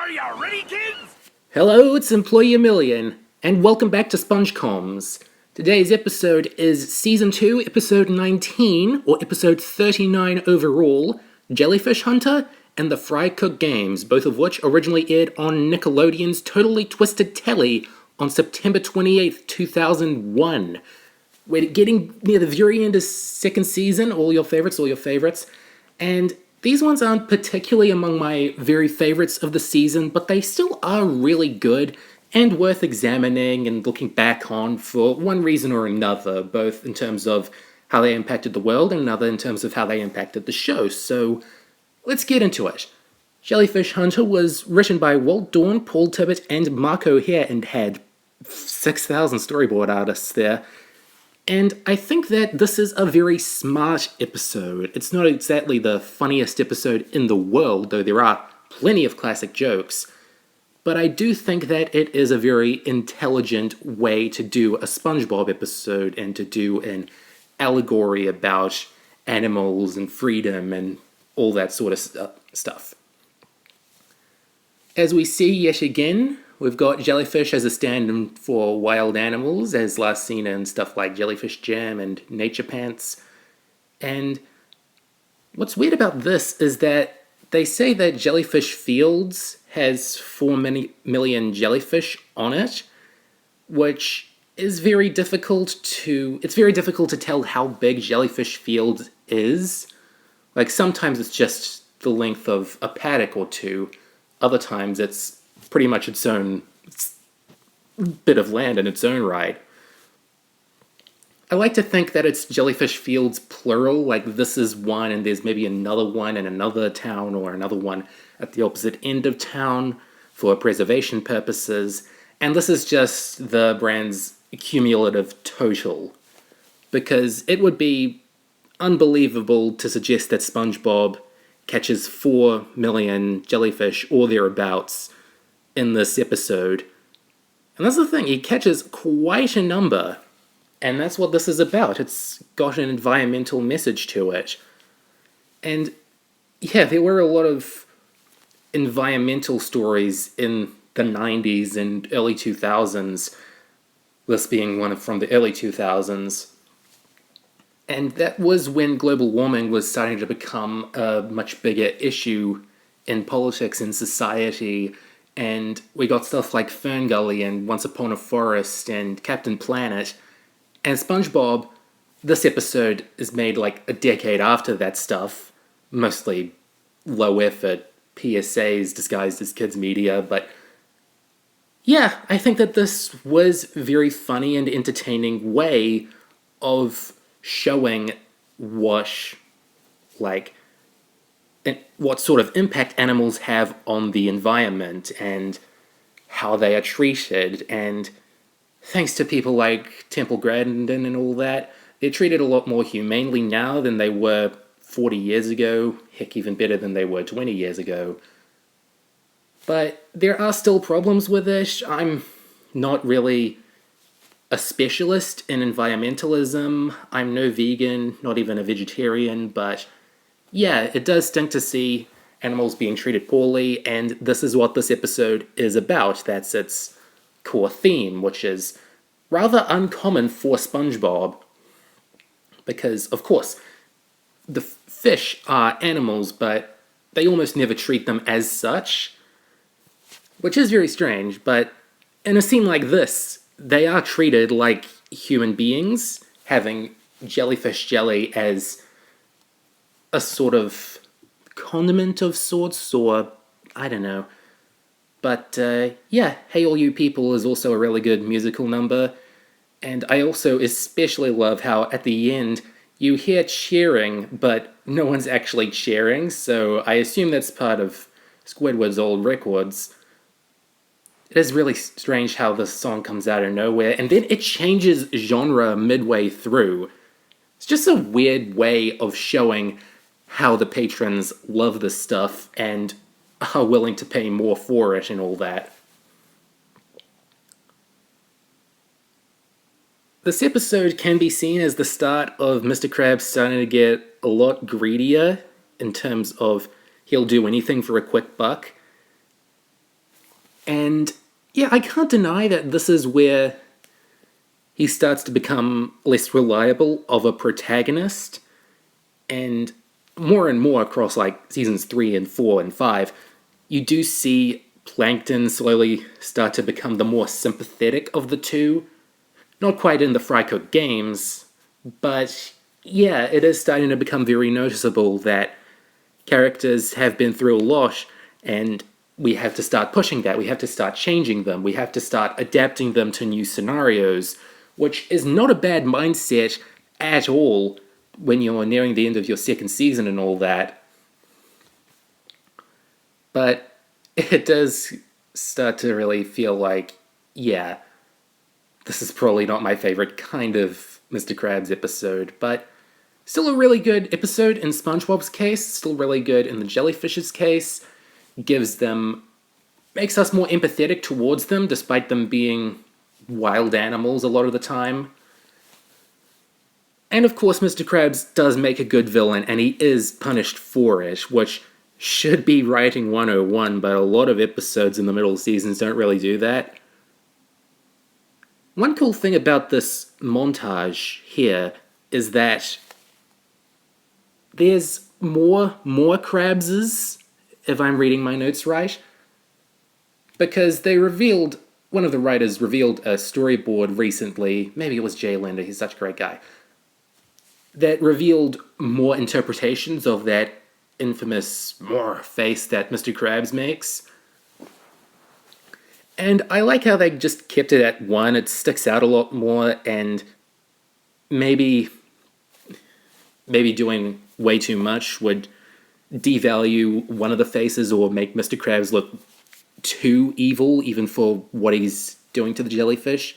Are you ready, kids? Hello, it's Employee a Million, and welcome back to SpongeComs. Today's episode is Season 2, Episode 19, or Episode 39 overall, Jellyfish Hunter and the Fry Cook Games, both of which originally aired on Nickelodeon's Totally Twisted Telly on September 28th, 2001. We're getting near the very end of second season, all your favorites, and these ones aren't particularly among my very favorites of the season, but they still are really good and worth examining and looking back on for one reason or another, both in terms of how they impacted the world and another in terms of how they impacted the show. So let's get into it. Jellyfish Hunter was written by Walt Dawn, Paul Tibbett, and Marco Hare, and had 6,000 storyboard artists there. And I think that this is a very smart episode. It's not exactly the funniest episode in the world, though there are plenty of classic jokes. But I do think that it is a very intelligent way to do a SpongeBob episode and to do an allegory about animals and freedom and all that sort of stuff. As we see yet again, we've got Jellyfish as a stand-in for wild animals, as last seen in stuff like Jellyfish Jam and Nature Pants. And what's weird about this is that they say that Jellyfish Fields has 4 million jellyfish on it, which is very difficult to... It's very difficult to tell how big Jellyfish Fields is. Like, sometimes it's just the length of a paddock or two. Other times it's pretty much its own bit of land in its own right. I like to think that it's Jellyfish Fields plural, like this is one and there's maybe another one in another town or another one at the opposite end of town for preservation purposes, and this is just the brand's cumulative total. Because it would be unbelievable to suggest that SpongeBob catches 4 million jellyfish or thereabouts in this episode. And that's the thing, he catches quite a number, and that's what this is about. It's got an environmental message to it. And yeah, there were a lot of environmental stories in the 90s and early 2000s, this being one from the early 2000s. And that was when global warming was starting to become a much bigger issue in politics and society, and we got stuff like Fern Gully and Once Upon a Forest and Captain Planet. And SpongeBob, this episode is made like a decade after that stuff, mostly low effort PSAs disguised as kids media, but yeah, I think that this was a very funny and entertaining way of showing what sort of impact animals have on the environment and how they are treated. And thanks to people like Temple Grandin and all that, they're treated a lot more humanely now than they were 40 years ago, heck, even better than they were 20 years ago. But there are still problems with it. I'm not really a specialist in environmentalism. I'm no vegan, not even a vegetarian, but yeah, it does stink to see animals being treated poorly, and this is what this episode is about. That's its core theme, which is rather uncommon for SpongeBob, because, of course, the fish are animals, but they almost never treat them as such, which is very strange, but in a scene like this, they are treated like human beings, having jellyfish jelly as a sort of condiment of sorts, or I don't know. But yeah, Hey All You People is also a really good musical number, and I also especially love how at the end you hear cheering, but no one's actually cheering, so I assume that's part of Squidward's old records. It is really strange how this song comes out of nowhere, and then it changes genre midway through. It's just a weird way of showing how the patrons love this stuff and are willing to pay more for it and all that. This episode can be seen as the start of Mr. Krabs starting to get a lot greedier in terms of he'll do anything for a quick buck. And yeah, I can't deny that this is where he starts to become less reliable of a protagonist. And more across like seasons 3 and 4 and 5, you do see Plankton slowly start to become the more sympathetic of the two. Not quite in the Fry Cook games, but yeah, it is starting to become very noticeable that characters have been through a lot, and we have to start pushing that. We have to start changing them. We have to start adapting them to new scenarios, which is not a bad mindset at all when you're nearing the end of your second season and all that. But it does start to really feel like, yeah, this is probably not my favorite kind of Mr. Krabs episode, but still a really good episode in SpongeBob's case, still really good in the Jellyfish's case, makes us more empathetic towards them, despite them being wild animals a lot of the time. And of course, Mr. Krabs does make a good villain, and he is punished for it, which should be writing 101, but a lot of episodes in the middle seasons don't really do that. One cool thing about this montage here is that there's more Krabses, if I'm reading my notes right, because one of the writers revealed a storyboard recently, maybe it was Jay Linder, he's such a great guy, that revealed more interpretations of that infamous face that Mr. Krabs makes. And I like how they just kept it at one. It sticks out a lot more, and maybe doing way too much would devalue one of the faces or make Mr. Krabs look too evil, even for what he's doing to the jellyfish.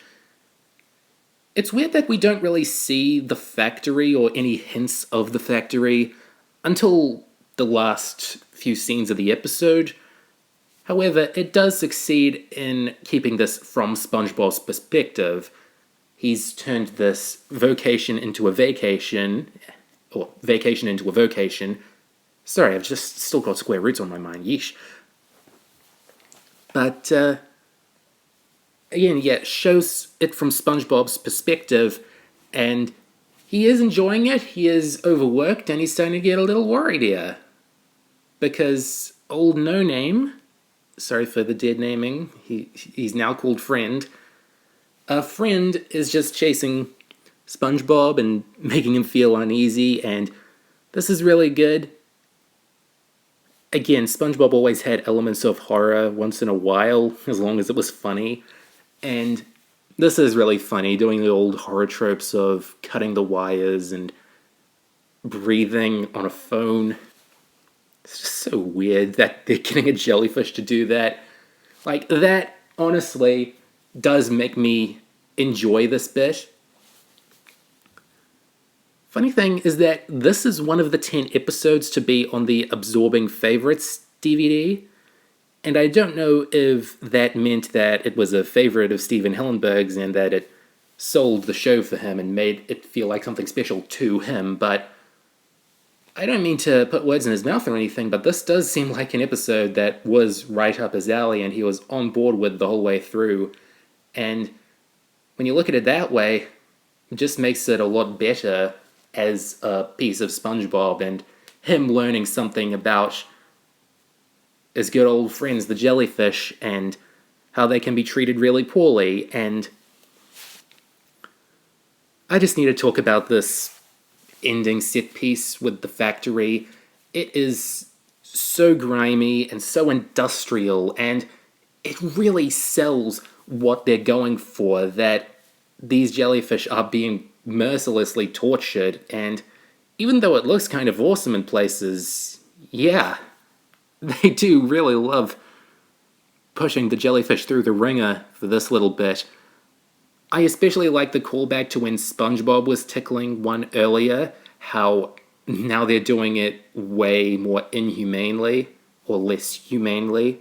It's weird that we don't really see the factory or any hints of the factory until the last few scenes of the episode. However, it does succeed in keeping this from SpongeBob's perspective. He's turned this vocation into a vacation, or vacation into a vocation. Sorry, I've just still got square roots on my mind, yeesh. But, again, yeah, it shows it from SpongeBob's perspective, and he is enjoying it, he is overworked, and he's starting to get a little worried here. Because old No Name, sorry for the dead naming, he's now called Friend. Friend is just chasing SpongeBob and making him feel uneasy, and this is really good. Again, SpongeBob always had elements of horror once in a while, as long as it was funny, and this is really funny, doing the old horror tropes of cutting the wires and breathing on a phone. It's just so weird that they're getting a jellyfish to do that. Like, that, honestly, does make me enjoy this bit. Funny thing is that this is one of the 10 episodes to be on the Absorbing Favorites DVD, and I don't know if that meant that it was a favorite of Steven Hillenburg's and that it sold the show for him and made it feel like something special to him, but I don't mean to put words in his mouth or anything, but this does seem like an episode that was right up his alley and he was on board with the whole way through. And when you look at it that way, it just makes it a lot better as a piece of SpongeBob and him learning something about his good old friends, the jellyfish, and how they can be treated really poorly. And I just need to talk about this ending set piece with the factory. It is so grimy and so industrial, and it really sells what they're going for, that these jellyfish are being mercilessly tortured, and even though it looks kind of awesome in places, yeah, they do really love pushing the jellyfish through the ringer for this little bit. I especially like the callback to when SpongeBob was tickling one earlier, how now they're doing it way more inhumanely, or less humanely.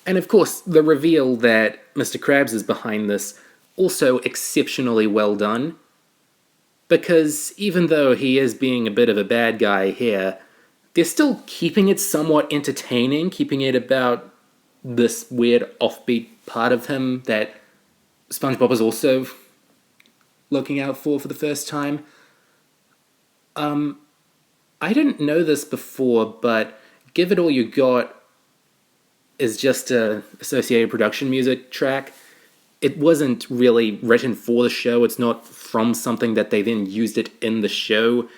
And of course, the reveal that Mr. Krabs is behind this, also exceptionally well done, because even though he is being a bit of a bad guy here, they're still keeping it somewhat entertaining, keeping it about this weird offbeat part of him that SpongeBob is also looking out for the first time. I didn't know this before, but Give It All You Got is just a associated production music track. It wasn't really written for the show. It's not from something that they then used it in the show.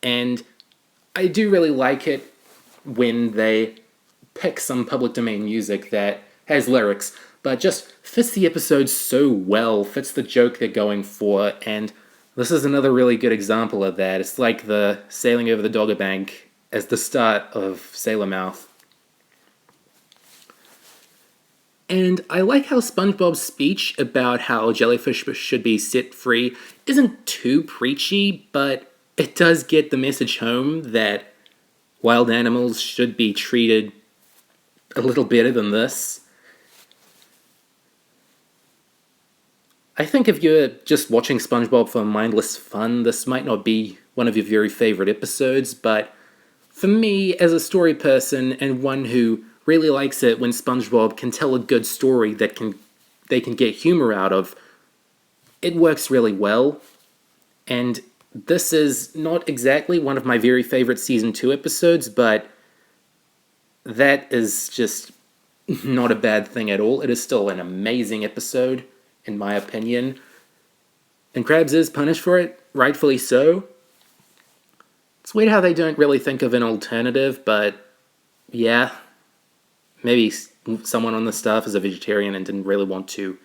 And I do really like it when they pick some public domain music that has lyrics, but just fits the episode so well, fits the joke they're going for, and this is another really good example of that. It's like the sailing over the Dogger Bank as the start of Sailor Mouth. And I like how SpongeBob's speech about how jellyfish should be set free isn't too preachy, but it does get the message home that wild animals should be treated a little better than this. I think if you're just watching SpongeBob for mindless fun, this might not be one of your very favorite episodes, but for me, as a story person and one who really likes it when SpongeBob can tell a good story that they can get humor out of, it works really well. And this is not exactly one of my very favorite Season 2 episodes, but that is just not a bad thing at all. It is still an amazing episode, in my opinion. And Krabs is punished for it, rightfully so. It's weird how they don't really think of an alternative, but yeah, maybe someone on the staff is a vegetarian and didn't really want to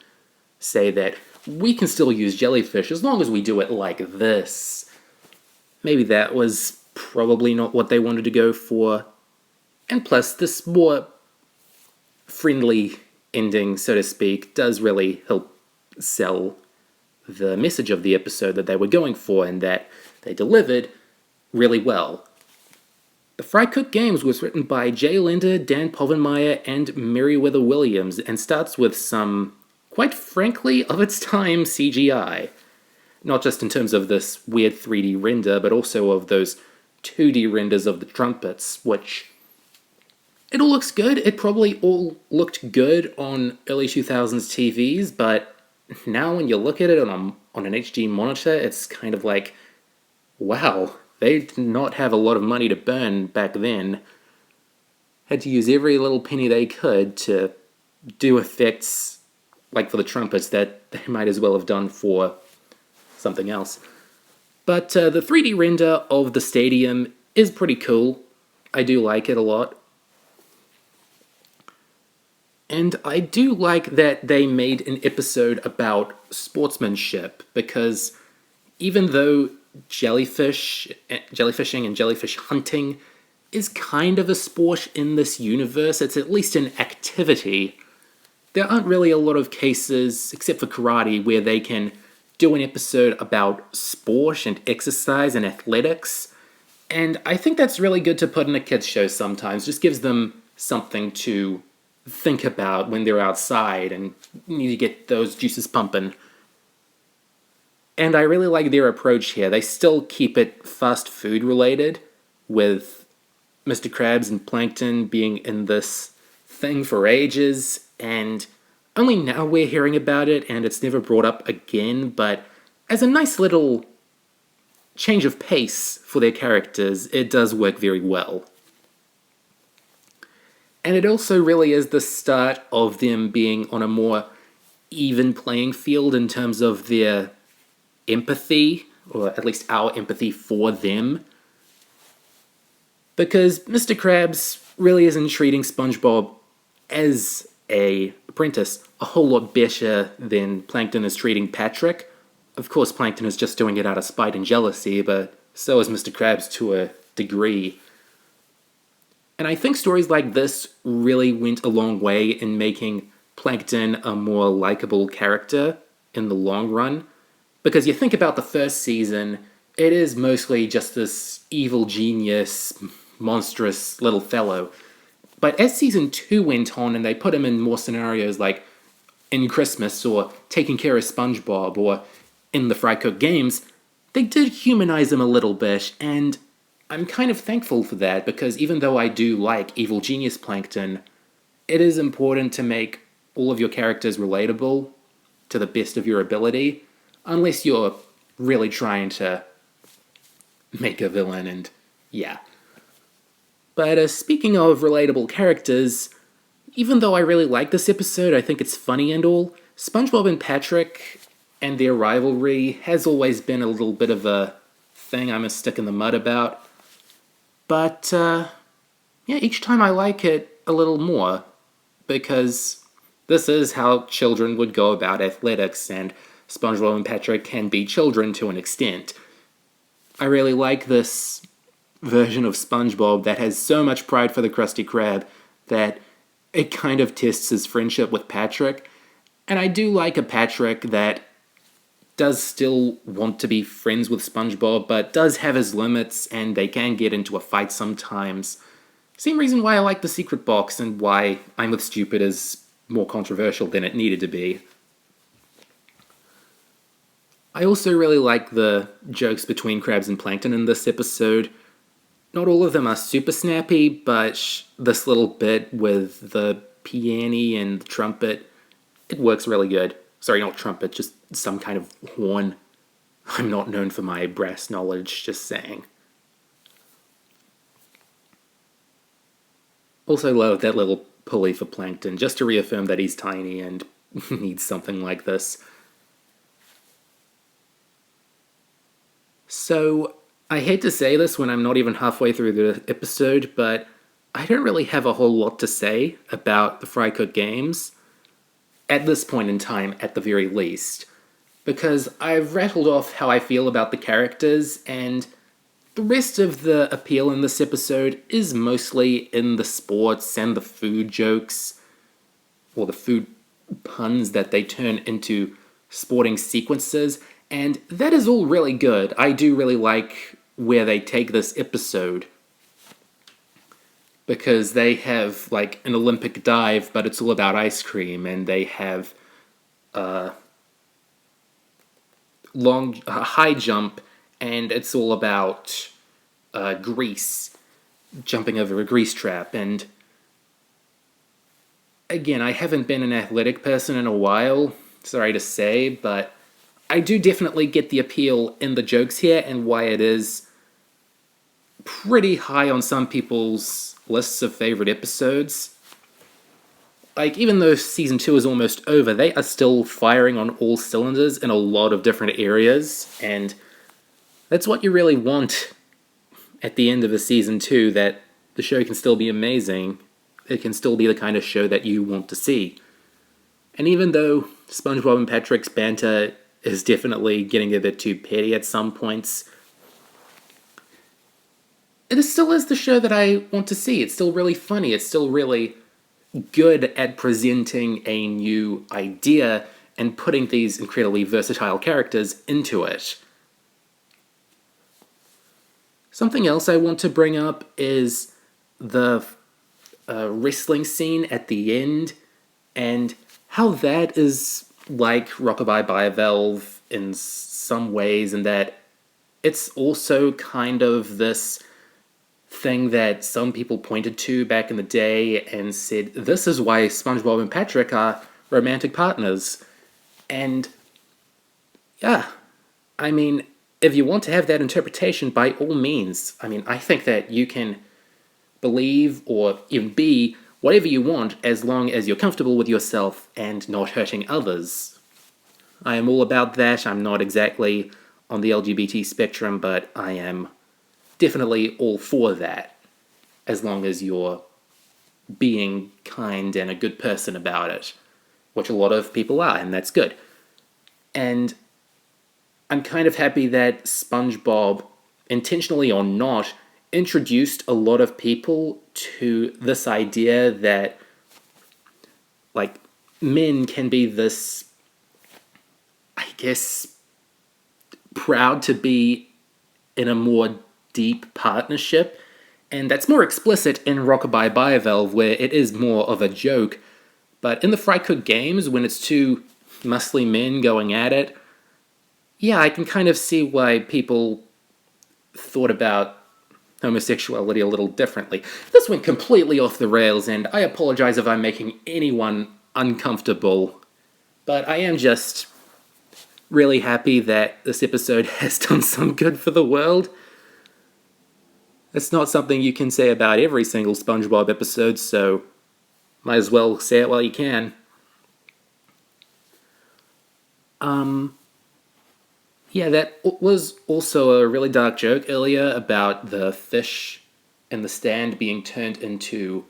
say that we can still use jellyfish as long as we do it like this. Maybe that was probably not what they wanted to go for. And plus, this more friendly ending, so to speak, does really help sell the message of the episode that they were going for and that they delivered really well. The Fry Cook Games was written by Jay Linder, Dan Povenmire, and Meriwether Williams, and starts with some, quite frankly, of its time CGI. Not just in terms of this weird 3D render, but also of those 2D renders of the trumpets, which it all looks good. It probably all looked good on early 2000s TVs, but now when you look at it on an HD monitor, it's kind of like, wow, they did not have a lot of money to burn back then. Had to use every little penny they could to do effects like for the trumpets that they might as well have done for something else. But the 3D render of the stadium is pretty cool. I do like it a lot. And I do like that they made an episode about sportsmanship, because even though jellyfishing and jellyfish hunting is kind of a sport in this universe, it's at least an activity, there aren't really a lot of cases, except for karate, where they can do an episode about sport and exercise and athletics. And I think that's really good to put in a kids show sometimes. Just gives them something to think about when they're outside and need to get those juices pumping. And I really like their approach here. They still keep it fast food related, with Mr. Krabs and Plankton being in this thing for ages, and only now we're hearing about it and it's never brought up again, but as a nice little change of pace for their characters, it does work very well. And it also really is the start of them being on a more even playing field in terms of their empathy, or at least our empathy for them. Because Mr. Krabs really isn't treating SpongeBob as an apprentice a whole lot better than Plankton is treating Patrick. Of course, Plankton is just doing it out of spite and jealousy, but so is Mr. Krabs to a degree. And I think stories like this really went a long way in making Plankton a more likable character in the long run. Because you think about the first season, it is mostly just this evil genius, monstrous little fellow. But as Season 2 went on and they put him in more scenarios like in Christmas or taking care of SpongeBob or in the Fry Cook Games, they did humanize him a little bit, and I'm kind of thankful for that, because even though I do like evil genius Plankton, it is important to make all of your characters relatable to the best of your ability, unless you're really trying to make a villain, and yeah. But speaking of relatable characters, even though I really like this episode, I think it's funny and all, SpongeBob and Patrick and their rivalry has always been a little bit of a thing I'm a stick in the mud about. But, yeah, each time I like it a little more, because this is how children would go about athletics, and SpongeBob and Patrick can be children to an extent. I really like this version of SpongeBob that has so much pride for the Krusty Krab that it kind of tests his friendship with Patrick. And I do like a Patrick that does still want to be friends with SpongeBob, but does have his limits, and they can get into a fight sometimes. Same reason why I like the Secret Box and why I'm with Stupid is more controversial than it needed to be. I also really like the jokes between Krabs and Plankton in this episode. Not all of them are super snappy, but this little bit with the piano and the trumpet, it works really good. Sorry, not trumpet, just some kind of horn. I'm not known for my brass knowledge, just saying. Also love that little pulley for Plankton, just to reaffirm that he's tiny and needs something like this. So, I hate to say this when I'm not even halfway through the episode, but I don't really have a whole lot to say about the Fry Cook Games, at this point in time, at the very least, because I've rattled off how I feel about the characters, and the rest of the appeal in this episode is mostly in the sports and the food jokes, or the food puns that they turn into sporting sequences, and that is all really good. I do really like where they take this episode, because they have like an Olympic dive, but it's all about ice cream, and they have a high jump, and it's all about grease, jumping over a grease trap. And again, I haven't been an athletic person in a while, sorry to say, but I do definitely get the appeal in the jokes here and why it is pretty high on some people's lists of favorite episodes. Like, even though season 2 is almost over, they are still firing on all cylinders in a lot of different areas, and that's what you really want at the end of a season 2, that the show can still be amazing. It can still be the kind of show that you want to see. And even though SpongeBob and Patrick's banter is definitely getting a bit too petty at some points, it still is the show that I want to see. It's still really funny. It's still really good at presenting a new idea and putting these incredibly versatile characters into it. Something else I want to bring up is the wrestling scene at the end, and how that is like Rockabye Bivalve in some ways, in that it's also kind of this thing that some people pointed to back in the day and said, this is why SpongeBob and Patrick are romantic partners. And yeah, I mean, if you want to have that interpretation, by all means. I mean, I think that you can believe or even be whatever you want as long as you're comfortable with yourself and not hurting others. I am all about that. I'm not exactly on the LGBT spectrum, but I am definitely all for that, as long as you're being kind and a good person about it, which a lot of people are, and that's good. And I'm kind of happy that SpongeBob, intentionally or not, introduced a lot of people to this idea that, like, men can be this, I guess, proud to be in a more deep partnership, and that's more explicit in Rockabye Bivalve, where it is more of a joke. But in the Fry Cook Games, when it's two muscly men going at it, yeah, I can kind of see why people thought about homosexuality a little differently. This went completely off the rails, and I apologize if I'm making anyone uncomfortable, but I am just really happy that this episode has done some good for the world. It's not something you can say about every single SpongeBob episode, so might as well say it while you can. Yeah, that was also a really dark joke earlier about the fish in the stand being turned into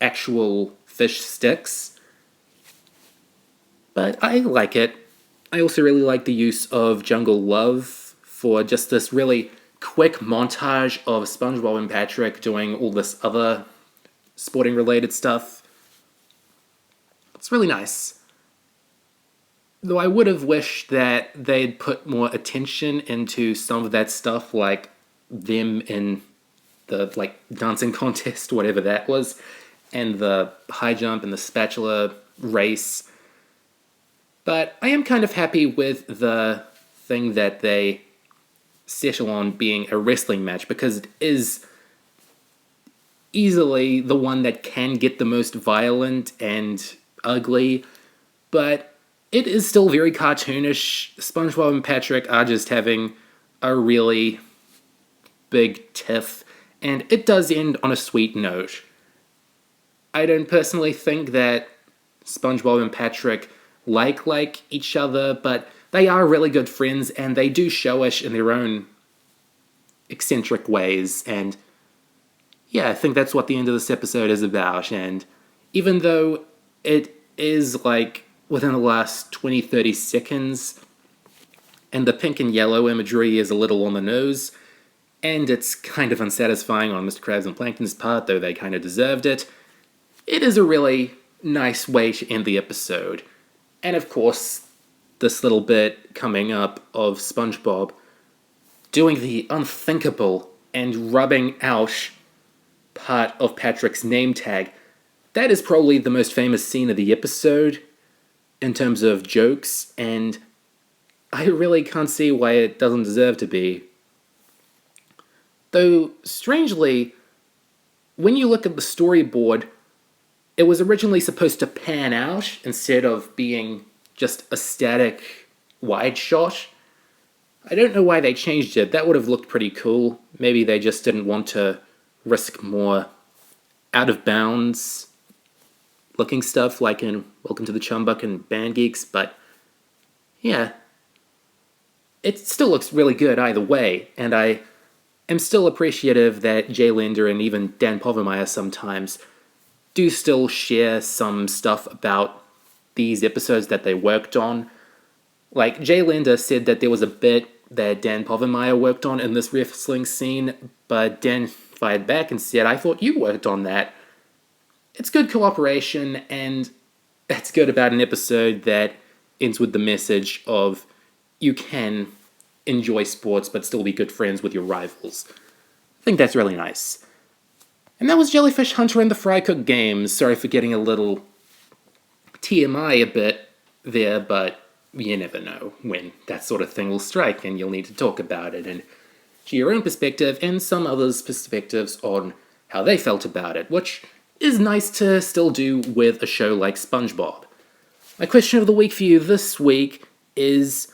actual fish sticks. But I like it. I also really like the use of Jungle Love for just this really quick montage of SpongeBob and Patrick doing all this other sporting related stuff. It's really nice. Though I would have wished that they'd put more attention into some of that stuff, like them in the dancing contest, whatever that was, and the high jump and the spatula race. But I am kind of happy with the thing that they settle on being a wrestling match, because it is easily the one that can get the most violent and ugly, but it is still very cartoonish. SpongeBob and Patrick are just having a really big tiff, and it does end on a sweet note. I don't personally think that SpongeBob and Patrick like each other, but they are really good friends, and they do showish in their own eccentric ways, and yeah, I think that's what the end of this episode is about. And even though it is within the last 20-30 seconds, and the pink and yellow imagery is a little on the nose, and it's kind of unsatisfying on Mr. Krabs and Plankton's part, though they kind of deserved it, it is a really nice way to end the episode. And of course, this little bit coming up of SpongeBob doing the unthinkable and rubbing out part of Patrick's name tag. That is probably the most famous scene of the episode in terms of jokes, and I really can't see why it doesn't deserve to be. Though, strangely, when you look at the storyboard, it was originally supposed to pan out instead of being just a static wide shot. I don't know why they changed it. That would have looked pretty cool. Maybe they just didn't want to risk more out of bounds looking stuff like in Welcome to the Chumbuck and Band Geeks, but yeah, it still looks really good either way, and I am still appreciative that Jay Linder and even Dan Povenmire sometimes do still share some stuff about these episodes that they worked on. Like, Jay Linder said that there was a bit that Dan Povenmire worked on in this wrestling scene, but Dan fired back and said, "I thought you worked on that." It's good cooperation, and that's good about an episode that ends with the message of you can enjoy sports but still be good friends with your rivals. I think that's really nice. And that was Jellyfish Hunter and the Fry Cook Games. Sorry for getting a little TMI a bit there, but you never know when that sort of thing will strike, and you'll need to talk about it and share your own perspective and some others' perspectives on how they felt about it, which is nice to still do with a show like SpongeBob. My question of the week for you this week is,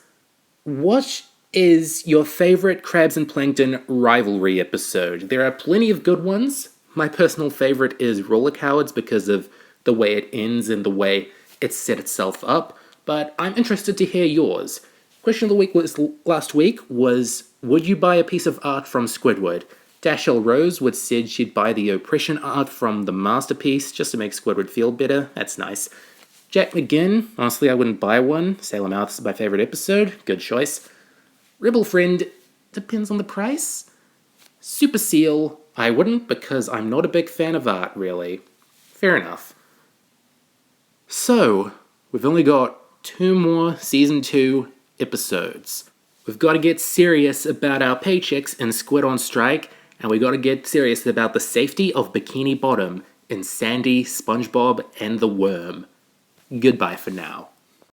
what is your favorite Krabs and Plankton rivalry episode? There are plenty of good ones. My personal favorite is Roller Cowards because of the way it ends and the way it set itself up, but I'm interested to hear yours. Question of the week last week was, would you buy a piece of art from Squidward? Dashell Rose would said she'd buy the oppression art from the masterpiece just to make Squidward feel better. That's nice. Jack McGinn, honestly I wouldn't buy one. Sailor Mouth's my favorite episode. Good choice. Rebel Friend, depends on the price. Super Seal, I wouldn't because I'm not a big fan of art, really. Fair enough. So, we've only got 2 more Season 2 episodes. We've got to get serious about our paychecks in Squid on Strike, and we got to get serious about the safety of Bikini Bottom in Sandy, SpongeBob, and the Worm. Goodbye for now.